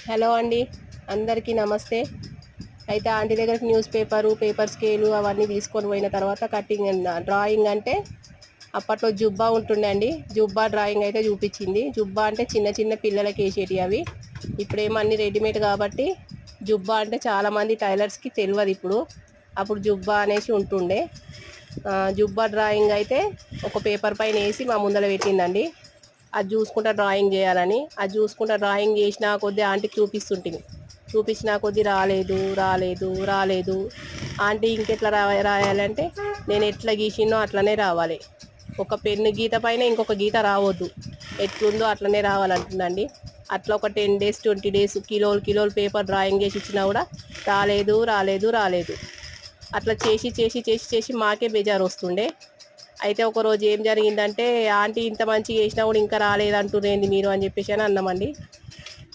Hello అండి, అందరికీ నమస్తే. అయితే ఆంటీ దగ్గరికి పేపర్ స్కేలు అవన్నీ తీసుకొని పోయిన తర్వాత కటింగ్ డ్రాయింగ్ అంటే అప్పట్లో జుబ్బా ఉంటుండే అండి. జుబ్బా డ్రాయింగ్ అయితే చూపించింది. జుబ్బా అంటే చిన్న చిన్న పిల్లలకి వేసేటి అవి. ఇప్పుడేమో అన్ని రెడీమేడ్ కాబట్టి జుబ్బా అంటే చాలామంది టైలర్స్కి తెలియదు ఇప్పుడు. అప్పుడు జుబ్బా అనేసి ఉంటుండే. జుబ్బా డ్రాయింగ్ అయితే ఒక పేపర్ పైన వేసి మా ముందర పెట్టిందండి. అది చూసుకుంటా డ్రాయింగ్ చేయాలని. అది చూసుకుంటా డ్రాయింగ్ చేసిన కొద్దీ ఆంటీకి చూపించిన కొద్దీ రాలేదు. ఆంటీ ఇంకెట్లా రాయాలంటే నేను ఎట్లా గీసినో అట్లనే రావాలి. ఒక పెన్ను గీత పైన ఇంకొక గీత రావద్దు, ఎట్లుందో అట్లనే రావాలంటుందండి. అట్లా ఒక 10 days 20 days కిలోలు పేపర్ డ్రాయింగ్ చేసి ఇచ్చినా కూడా రాలేదు. అట్లా చేసి మాకే బేజారు వస్తుండే. అయితే ఒకరోజు ఏం జరిగిందంటే, ఆంటీ ఇంత మంచిగా చేసినా కూడా ఇంకా రాలేదంటురేంది మీరు అని చెప్పేసి అని అన్నామండి.